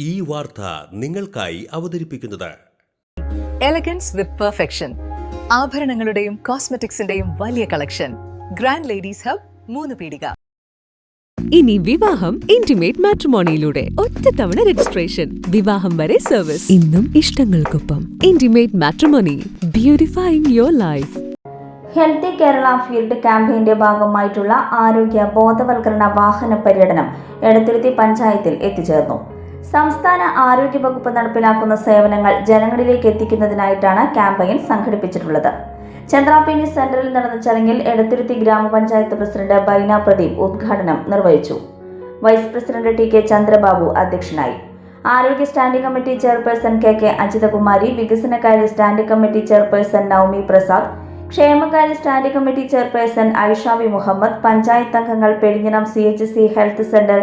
ഈ വാർത്ത നിങ്ങൾക്കായി അവതരിപ്പിക്കുന്നത് എലഗൻസ് വിത്ത് പെർഫെക്ഷൻ, ആഭരണങ്ങളുടെയും കോസ്മെറ്റിക്സിന്റെയും വലിയ കളക്ഷൻ. ഗ്രാൻഡ് ലേഡീസ് ഹബ്, 3 പീടിക. ഇനി വിവാഹം ഇന്റിമേറ്റ് മാട്രിമോണിയിലൂടെ ഒറ്റത്തവണ രജിസ്ട്രേഷൻ, വിവാഹം വരെ സർവീസ്. ഇന്നും ഇഷ്ടങ്ങൾക്കൊപ്പം intimate matrimony, beautifying your life. Healthy Kerala field ക്യാമ്പയിന്റെ ഭാഗമായിട്ടുള്ള ആരോഗ്യ ബോധവൽക്കരണ വാഹന പര്യടനം എടത്തുരുത്തി പഞ്ചായത്തിൽ എത്തിച്ചേർന്നു. സംസ്ഥാന ആരോഗ്യ വകുപ്പ് നടപ്പിലാക്കുന്ന സേവനങ്ങൾ ജനങ്ങളിലേക്ക് എത്തിക്കുന്നതിനായിട്ടാണ് ക്യാമ്പയിൻ സംഘടിപ്പിച്ചിട്ടുള്ളത്. ചന്ദ്രാപിന്നി സെന്ററിൽ നടന്ന ചടങ്ങിൽ എടത്തുരുത്തി ഗ്രാമപഞ്ചായത്ത് പ്രസിഡന്റ് ബൈന പ്രദീപ് ഉദ്ഘാടനം നിർവഹിച്ചു. Vice president T K Chandrababu അധ്യക്ഷനായി. ആരോഗ്യ standing committee chairperson K K Ajithakumari, വികസനകാര്യ standing committee chairperson Navami Prasad, ക്ഷേമകാര്യ standing committee chairperson Aishabi Muhammad, panchayat അംഗങ്ങൾ Perinjanam CHC health centre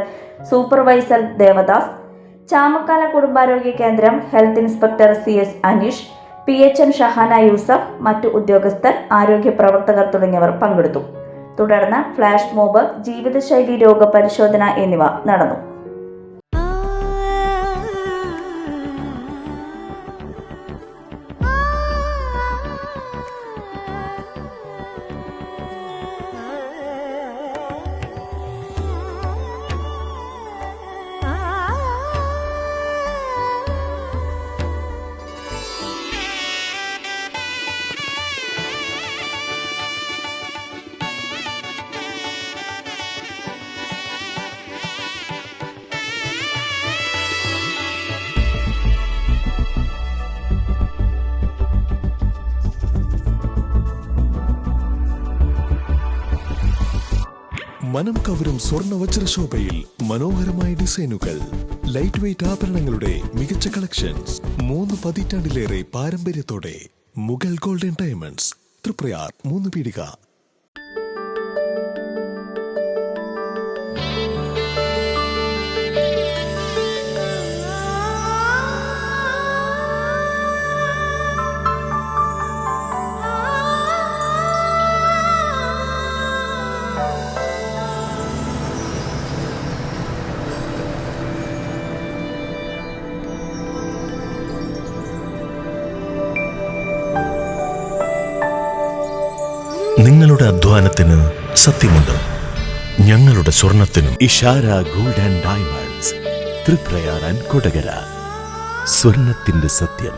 supervisor Devadas, Chamakkala കുടുംബാരോഗ്യ കേന്ദ്രം health inspector CS Aneesh, PHN Shahana Yusuf, മറ്റു ഉദ്യോഗസ്ഥർ, ആരോഗ്യ പ്രവർത്തകർ തുടങ്ങിയവർ പങ്കെടുത്തു. തുടർന്ന് ഫ്ലാഷ് മോബ്, ജീവിതശൈലി രോഗ പരിശോധന എന്നിവ നടന്നു. മനം കവരും സ്വർണ്ണ വജ്രശോഭയിൽ മനോഹരമായ ഡിസൈനുകൾ, ലൈറ്റ് വെയ്റ്റ് ആഭരണങ്ങളുടെ മികച്ച കളക്ഷൻസ്, 3 പതിറ്റാണ്ടിലേറെ പാരമ്പര്യത്തോടെ മുഗൾ ഗോൾഡൻ ഡയമണ്ട്സ്, തൃപ്രയാർ 3 പീടിക. നിങ്ങളുടെ അധ്വാനത്തിന് സത്യമുണ്ട്, ഞങ്ങളുടെ സ്വർണത്തിനും. Ishara gold and diamonds, Triprayar and Kodakara. സ്വർണത്തിന്റെ സത്യം.